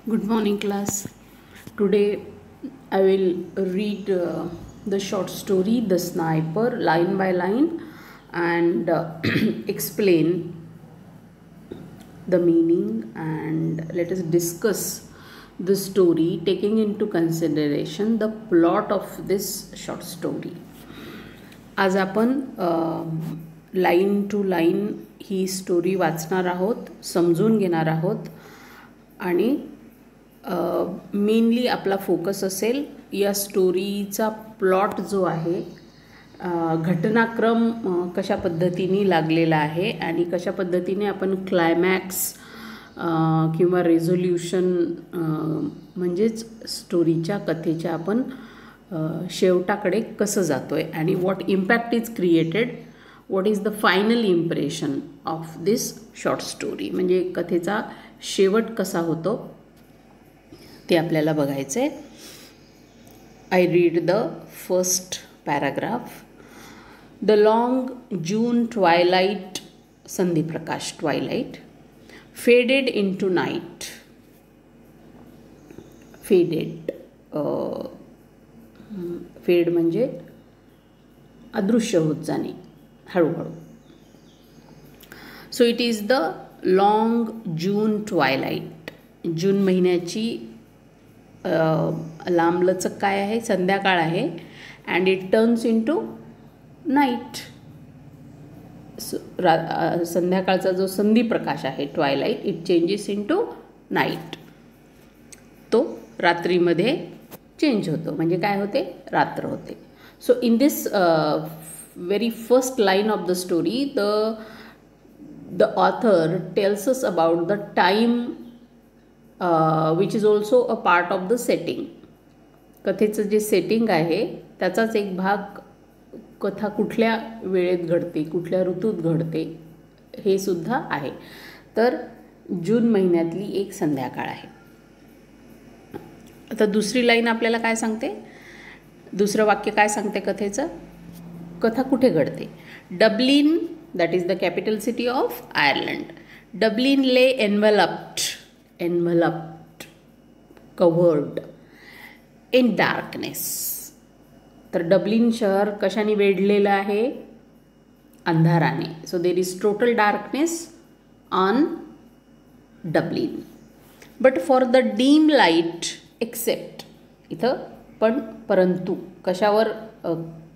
Good morning, class. Today I will read the short story The Sniper line by line and explain the meaning, and let us discuss the story taking into consideration the plot of this short story. आज आपण line to line ही story वाचणार आहोत, समजून घेणार आहोत आणि mainly आपला फोकस असेल या स्टोरीचा प्लॉट जो आहे, घटनाक्रम कशा पद्धतीने लागलेला आहे आणि कशा पद्धतीने आपण क्लायमॅक्स किंवा रेझोल्युशन म्हणजेच स्टोरीच्या कथेच्या आपण शेवटाकडे कसं जातो आहे आणि what impact is created, what is the final impression of this short story, म्हणजे कथेचा शेवट कसा होतो ते आपल्याला बघायचं आहे. I read the first paragraph. The long June twilight, संधिप्रकाश twilight, faded into night. Faded, fade म्हणजे अदृश्य होत जाणे हळूहळू. So it is the long June twilight. June महिन्याची लांबलचक काय आहे, संध्याकाळ आहे. And it turns into night. संध्याकाळचा जो संधिप्रकाश आहे twilight, it changes into night. तो रात्रीमध्ये चेंज होतो, म्हणजे काय होते, रात्र होते. So in this very first line of the story, the author tells us about the time which is also a part of the setting. कथेचं जे setting आहे त्याचाच एक भाग, कथा कुठल्या वेळेत घडते, कुठल्या ऋतूत घडते हे सुद्धा आहे. तर जून महिन्यातली एक संध्याकाळ आहे. आता दुसरी लाईन आपल्याला काय सांगते, दुसरं वाक्य काय सांगते कथेचं, कथा कुठे घडते. Dublin, that is the capital city of Ireland. Dublin lay enveloped, covered in darkness. तर डब्लिन शहर कशाने वेढलेलं आहे, अंधाराने. So there is total darkness on Dublin. But for the dim light except, इथं पण परंतु कशावर,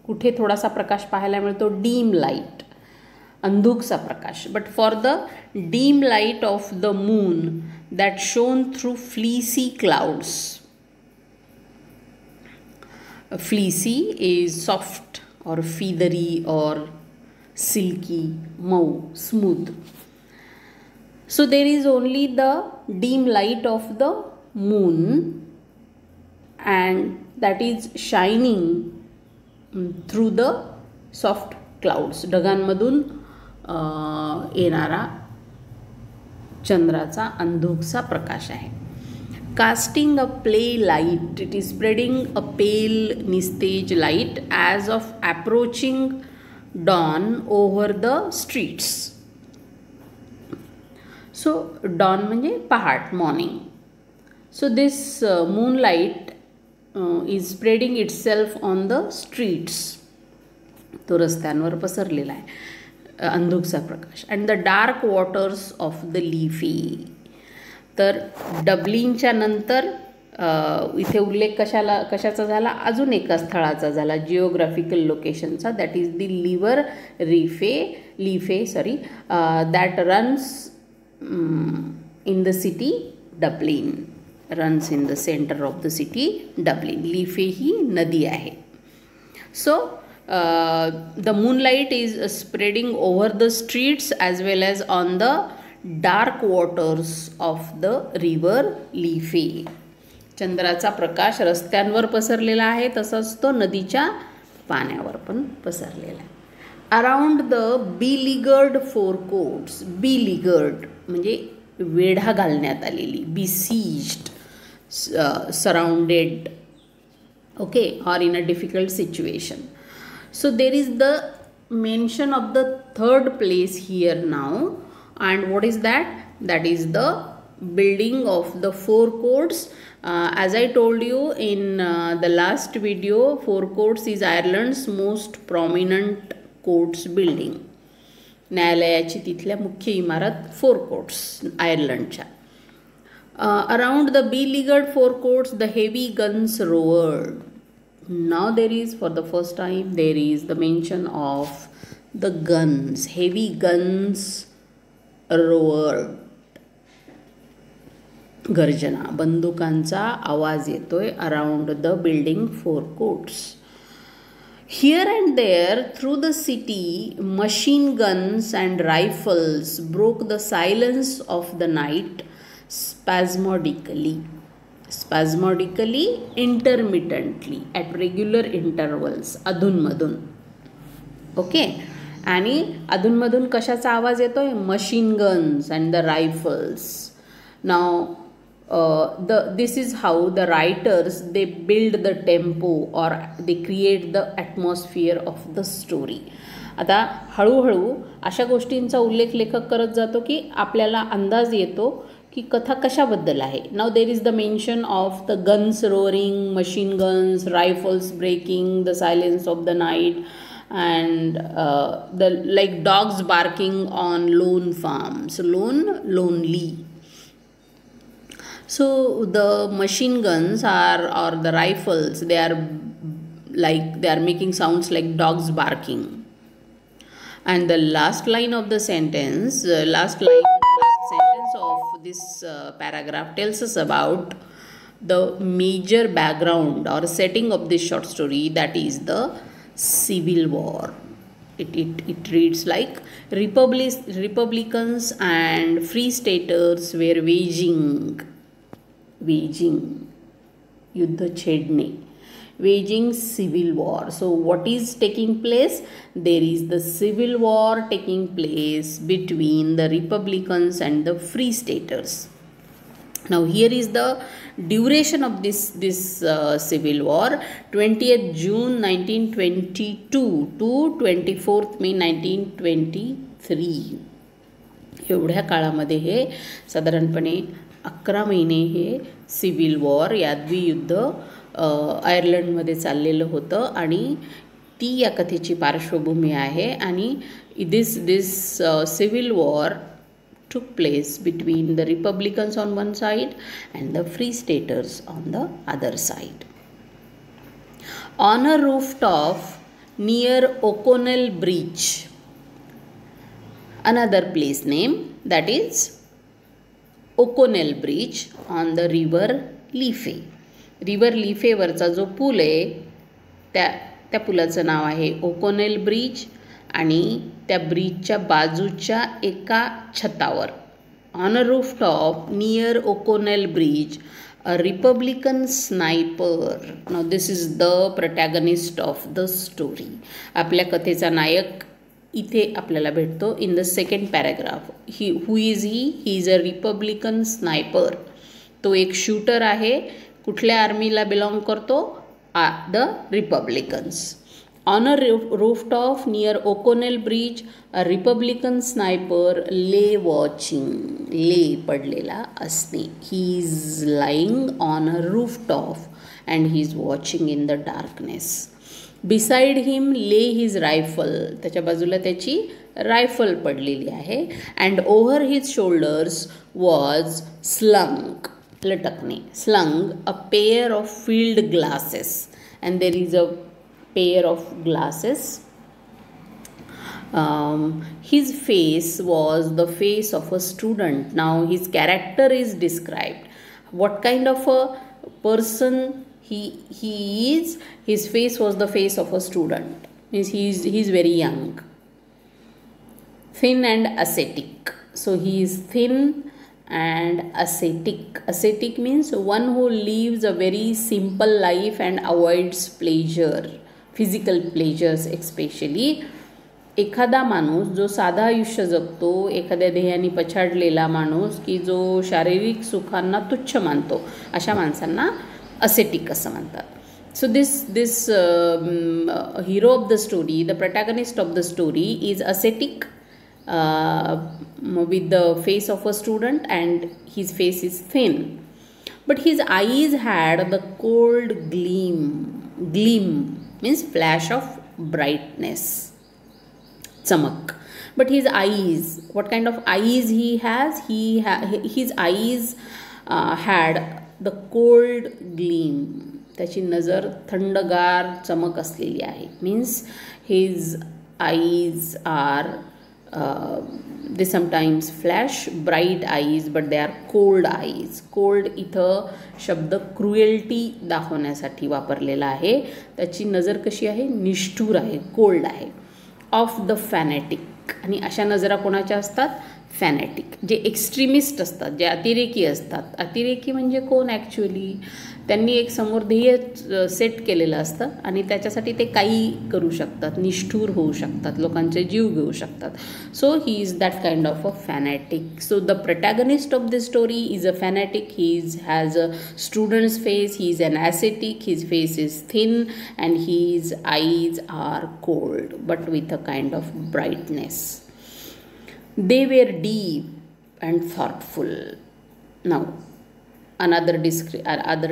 कुठे थोडासा प्रकाश पाहायला मिळतो, डीम लाईट, अंधुकसा प्रकाश. But for the dim light of the moon that shone through fleecy clouds. Fleecy is soft और feathery or silky, मऊ, smooth. So there is only the dim light of the moon and that is shining through the soft clouds. ढगांमधून येणारा चंद्राचा अंधुकसा प्रकाश आहे. Casting a play light, it is spreading a pale nistage light as of approaching dawn over the streets. So dawn म्हणजे पहाट, morning. So this moonlight is spreading itself on the streets. तो रस्त्यांवर पसरलेला आहे अंधुकसा प्रकाश. And the dark waters of the Liffey. तर डब्लिनच्या नंतर इथे उल्लेख कशाचा झाला, अजून एका स्थळाचा झाला, जिओग्राफिकल लोकेशनचा. That is the Liffey that runs in the city Dublin. Runs in the centre of the city Dublin. Liffey ही नदी आहे. So the moonlight is spreading over the streets as well as on the dark waters of the river Liffey. चंद्राचा प्रकाश रस्त्यांवर पसरलेला आहे, तसंच तो नदीच्या पाण्यावर पण पसरलेला आहे. Around the beleaguered Four Courts. Beleaguered म्हणजे वेढा घालण्यात आलेली, besieged, surrounded, okay, or in a difficult situation. So there is the mention of the third place here now. And what is that? That is the building of the four courts. As I told you in the last video, four courts is Ireland's most prominent courts building. न्यायालयाची तिथल्या मुख्य इमारत four courts आयर्लंडच्या. Around the beleaguered four courts, the heavy guns roared. Now there is, for the first time, there is the mention of the guns. Heavy guns roared. गर्जना, बंदुकांचा आवाज येतोय around the building four courts. Here and there through the city, machine guns and rifles broke the silence of the night spasmodically, intermittently, at regular intervals, अधूनमधून. Okay, आणि अधूनमधून कशाचा आवाज येतोय? Machine guns and the rifles. Now this is how the writers, they build the tempo or they create the atmosphere of the story. आता हळूहळू अशा गोष्टींचा उल्लेख लेखक करत जातो की आपल्याला अंदाज येतो की कथा कशाबद्दल आहे. Now there is the mention of the guns roaring, machine guns, rifles breaking the silence of the night and the like dogs barking on lone farms. Lonely. So the machine guns or the rifles, they are making sounds like dogs barking. And the last line of the sentence, last sentence of this paragraph tells us about the major background or setting of this short story, that is the Civil War. It reads like Republicans and Free Staters were waging युद्ध छेडणे, waging civil war. So what is taking place? There is the civil war taking place between the Republicans and the Free Staters. Now here is the duration of this civil war: 20th June 1922 to 24th May 1923. एवढ्या काळामध्ये हे साधारणपणे 11 महिने हे civil war, यादवी युद्ध आयर्लंडमध्ये चाललेलं होतं आणि ती या कथेची पार्श्वभूमी आहे. आणि this civil war took place between the Republicans on one side and the Free Staters on the other side. On a rooftop near O'Connell Bridge, another place name, that is O'Connell Bridge on the river Liffey. River लिफेवरचा जो पूल आहे त्या पुलाचं नाव आहे ओकोनेल bridge आणि त्या ब्रिजच्या बाजूच्या एका छतावर, on a rooftop near O'Connell bridge, a republican sniper. Now this is the protagonist of the story. आपल्या कथेचा नायक इथे आपल्याला भेटतो in the second paragraph. Who is he is a republican sniper. तो एक शूटर आहे. कुठल्या आर्मीला बिलॉंग करतो? The republicans. On a rooftop near O'Connell bridge, a republican sniper lay watching. Lay पडलेला असणे. He is lying on a rooftop and he is watching in the darkness. Beside him lay his rifle. त्याच्या बाजूला त्याची rifle पडलेली आहे. And over his shoulders was slung, लटकणे. Slung a pair of field glasses. And there is a pair of glasses. His face was the face of a student. Now his character is described. What kind of a person he is? His face was the face of a student. Means he is very young. Thin and ascetic. So he is thin and ascetic. Ascetic means one who lives a very simple life and avoids pleasure. Physical pleasures especially. एखादा माणूस जो साधा आयुष्य जगतो, एखाद्या ध्येयाने पछाडलेला माणूस की जो शारीरिक सुखांना तुच्छ मानतो, अशा माणसांना असेटिक असं म्हणतात. So this hero of the story, the protagonist of the story is ascetic with the face of a student, and his face is thin. But his eyes had the cold gleam. Gleam means flash of brightness. Chamak. But his eyes, what kind of eyes he has? His eyes had the cold gleam. त्याची नजर थंडगार चमक असलेली आहे. Means his eyes are they sometimes flash bright eyes, but they are cold eyes. cold इथं शब्द cruelty दाखवण्यासाठी वापरलेला आहे. त्याची नजर कशी आहे? निष्ठुर आहे, कोल्ड आहे. Of the fanatic. आणि अशा नजरा कोणाच्या असतात? फॅनेटिक, जे एक्स्ट्रीमिस्ट असतात, जे अतिरेकी असतात. अतिरेकी म्हणजे कोण? ॲक्च्युअली त्यांनी एक समोर ध्येय सेट केलेलं असतं आणि त्याच्यासाठी ते काही करू शकतात, निष्ठूर होऊ शकतात, लोकांचे जीव घेऊ शकतात. So he is that kind of a fanatic. So the protagonist of this story is a fanatic. He has a student's face. He is an ascetic. His face is thin and his eyes are cold but with a kind of brightness. They were deep and thoughtful. Now, other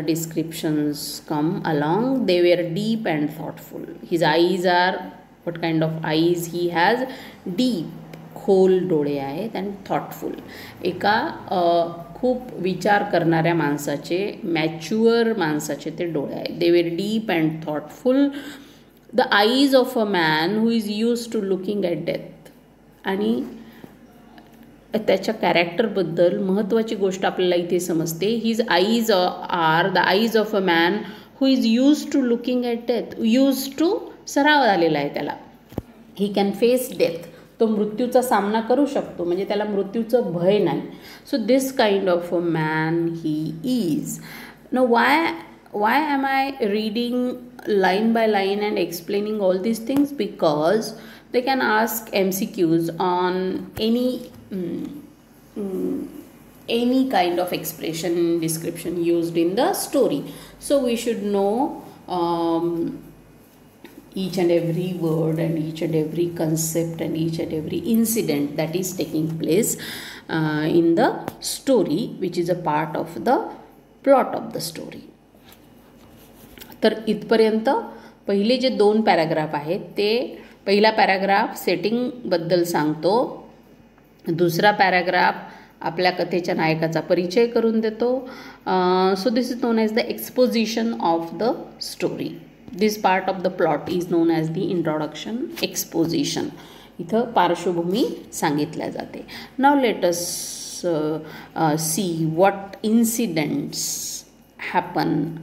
descriptions come along. They were deep and thoughtful. His eyes are, what kind of eyes he has? Deep, खोल डोळे आहेत, and thoughtful. एका खूप विचार करणाऱ्या माणसाचे, mature माणसाचे ते डोळे आहेत. They were deep and thoughtful. The eyes of a man who is used to looking at death. आणि त्याच्या कॅरेक्टरबद्दल महत्त्वाची गोष्ट आपल्याला इथे समजते. His eyes are the eyes of a man who is used to looking at death. Used to सराव झालेला आहे त्याला. He can face death. तो मृत्यूचा सामना करू शकतो, म्हणजे त्याला मृत्यूचं भय नाही. So this kind of a man he is. No why am I reading line by line and explaining all these things? Because they can ask MCQs on any kind of expression description used in the story. So we should know each and every word and each and every concept and each and every incident that is taking place in the story, which is a part of the plot of the story. तर इथपर्यंत पहिले जे 2 paragraph आहेत, ते पहिला paragraph सेटिंगबद्दल सांगतो. दुसरा paragraph आपल्या कथेच्या नायकाचा परिचय करून देतो. So this is non as the exposition of the story. This part of the plot is non as the introduction, exposition. इथं पार्श्वभूमी सांगितल्या जाते. Now let us see what incidents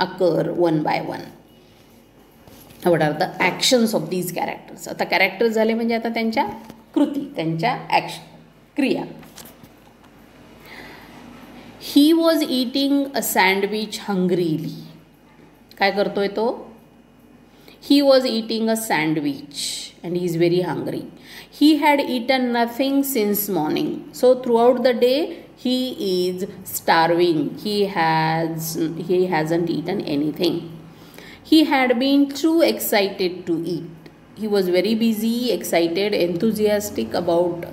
occur one by one. What are the actions of these characters? आता characters झाले म्हणजे आता त्यांच्या कृती, त्यांच्या ॲक्शन, क्रिया. He was eating a sandwich hungrily. काय करतोय तो? He was eating a sandwich and he is very hungry. He had eaten nothing since morning. So throughout the day he is starving. He hasn't eaten anything. He had been too excited to eat. He was very busy, excited, enthusiastic about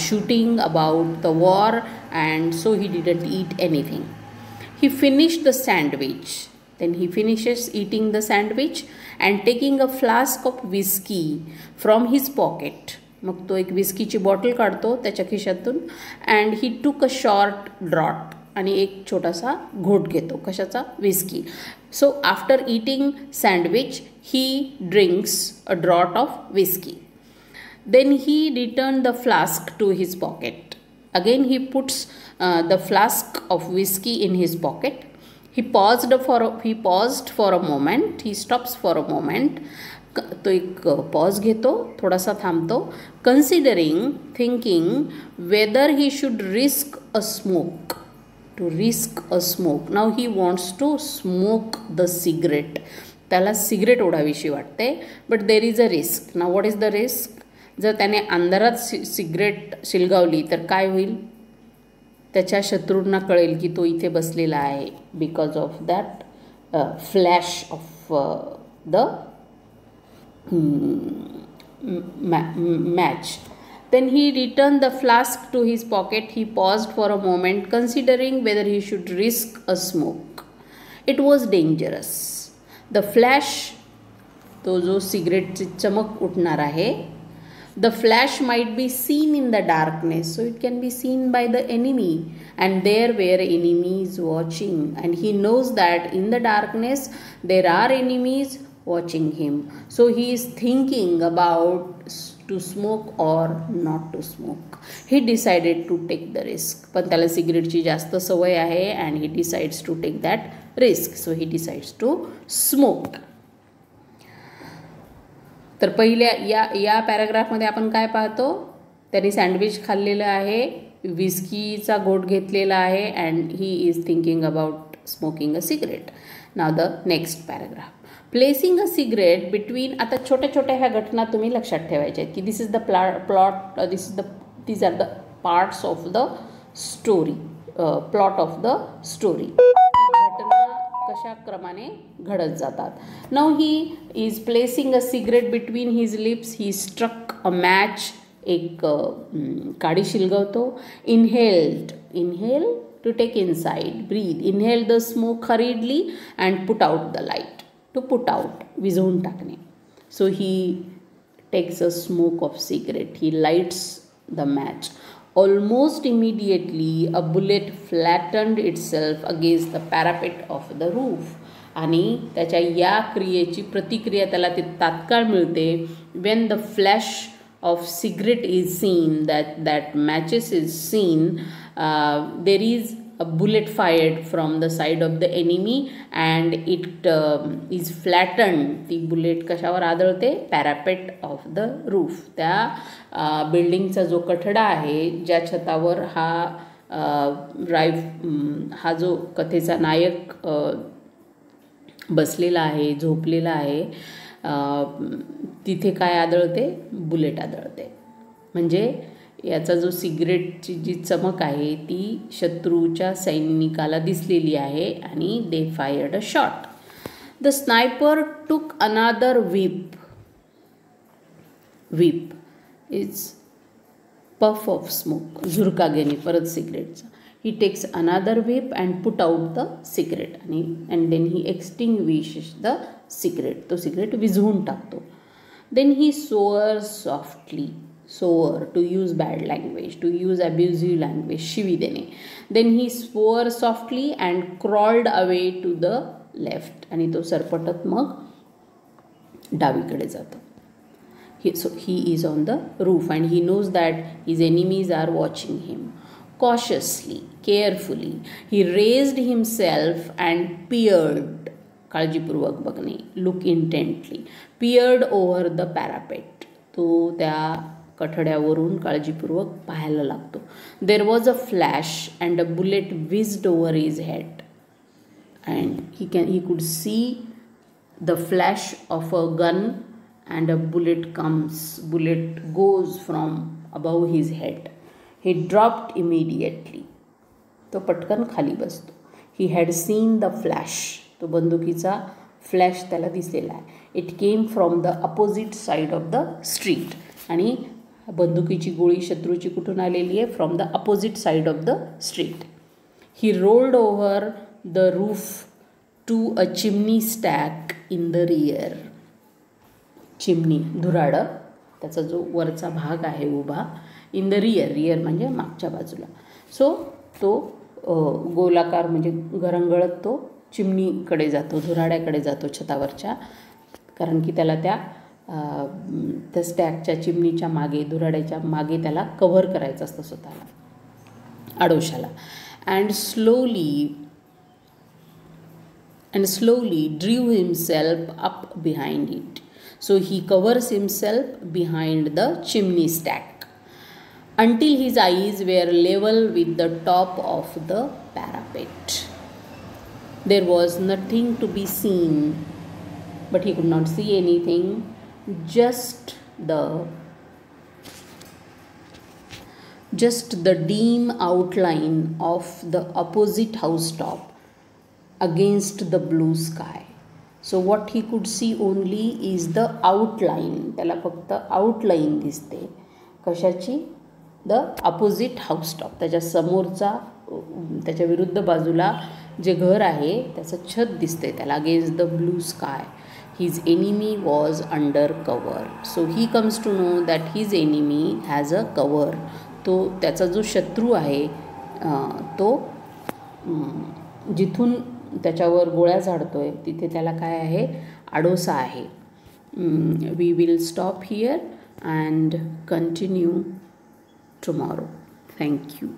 shooting, about the war, and so he didn't eat anything. He finished the sandwich. Then he finishes eating the sandwich and taking a flask of whiskey from his pocket. मग तो एक विस्कीची bottle काढतो त्याच्या खिशातून. And he टूक a short drought. आणि एक छोटासा घोट घेतो. कशाचा? Whisky. So after eating sandwich he drinks a draught of whisky. Then he return the flask to his pocket. Again he puts the flask of whisky in his pocket. He paused for a moment. He stops for a moment. तो एक pause घेतो, थोडासा थांबतो. Considering, thinking whether he should risk a smoke. To risk a smoke. Now he wants to smoke the cigarette. त्याला cigarette ओढावीशी वाटते. But there is a risk. Now what is the risk? जर त्याने अंधारात cigarette शिलगावली तर काय होईल? त्याच्या शत्रूंना कळेल की तो इथे बसलेला आहे. Because of that flash of the match. Then he returned the flask to his pocket. He paused for a moment, considering whether he should risk a smoke. It was dangerous. The flash, तो जो सिगरेटची चमक उठणार आहे, the flash might be seen in the darkness, so it can be seen by the enemy, and there were enemies watching, and he knows that in the darkness there are enemies watching him. So he is thinking about to smoke or not to smoke. He decided to take the risk. पण त्याला सिगरेटची जास्त सवय आहे, and he decides to take that risk. So he decides to smoke. तर पहिल्या या पॅराग्राफमध्ये आपण काय पाहतो, त्यांनी सँडविच खाल्लेलं आहे, विस्कीचा घोट घेतलेला आहे, and he is thinking about smoking a cigarette. Now the next paragraph. Placing a cigarette between. आता छोट्या छोट्या ह्या घटना तुम्ही लक्षात ठेवायच्या आहेत की this is the plot, these are the parts of the story, plot of the story. घटना कशा क्रमाने घडत जातात. Now he is placing a cigarette between his lips. He struck a match. एक काडी शिलगवतो. Inhale to take inside, breath. Inhale the smoke hurriedly and put out the light. To put out, विझवून टाकणे. So he takes a smoke of cigarette. He lights the match. Almost immediately, a bullet flattened itself against the parapet of the roof. आणि त्याच्या या क्रियेची प्रतिक्रिया त्याला ते तात्काळ मिळते. when the flash of cigarette is seen, that matches is seen, there is a bullet fired from the side of the enemy and it is flattened. ती बुलेट कशावर आदळते? Parapet of the roof. त्या बिल्डिंगचा जो कठडा आहे, ज्या छतावर हा जो कथेचा नायक बसलेला आहे, झोपलेला आहे, तिथे काय आदळते? बुलेट आदळते. म्हणजे याचा जो सिगरेटची जी चमक आहे ती शत्रूच्या सैनिकाला दिसलेली आहे आणि they fired a shot. The sniper took another whiff. Is puff of smoke. झुरका घेणे परत सिगरेटचा. He takes another whiff and put out the cigarette. आणि and then he extinguishes the cigarette. तो सिगरेट विझवून टाकतो. Then he swore softly. Swore, to use bad language, to use abusive language, शिवी देणे. Then he swore softly and crawled away to the left. आणि तो सरपटत मग डावीकडे जातो. So he is on the roof and he knows that his enemies are watching him. Cautiously, carefully, he raised himself and peered. काळजीपूर्वक बघणे. Look intently. Peered over the parapet. तो त्या कठड्यावरून काळजीपूर्वक पाहायला लागतो. There was a flash and a bullet whizzed over his head. And he could see the flash of a gun and a bullet goes from above his head. He dropped immediately. तो पटकन खाली बसतो. He had seen the flash. तो बंदुकीचा flash त्याला दिसलेला आहे. It came from the opposite side of the street. आणि बंदुकीची गोळी शत्रूची कुठून आलेली आहे? From the opposite side of the street. He rolled over the roof to a chimney stack in the rear. चिमणी, धुराडं, त्याचा जो वरचा भाग आहे उभा. इन द रियर म्हणजे मागच्या बाजूला. सो तो गोलाकार म्हणजे घरंगळत तो चिमणीकडे जातो, धुराड्याकडे जातो छतावरच्या. कारण की त्याला त्या स्टॅकच्या चिमणीच्या मागे, धुराड्याच्या मागे त्याला कव्हर करायचं असतं स्वतःला, आडोशाला. And slowly drew himself up behind it. So he covers himself behind the chimney stack until his eyes were level with the top of the parapet. There was nothing to be seen, but he could not see anything, just the dim outline of the opposite housetop against the blue sky. So what he could see only is the outline. त्याला फक्त outline दिसते. कशाची? The opposite house top, त्याच्या समोरचा त्याच्या विरुद्ध बाजूला जे घर आहे त्याचं छत दिसतंय त्याला, against the blue sky. His enemy was under cover. So he comes to know that his enemy has a cover. तो त्याचा जो शत्रू आहे तो जिथून त्याच्यावर गोळ्या झाडतोय तिथे त्याला काय आहे? आडोसा आहे. We will stop here and continue tomorrow. Thank you.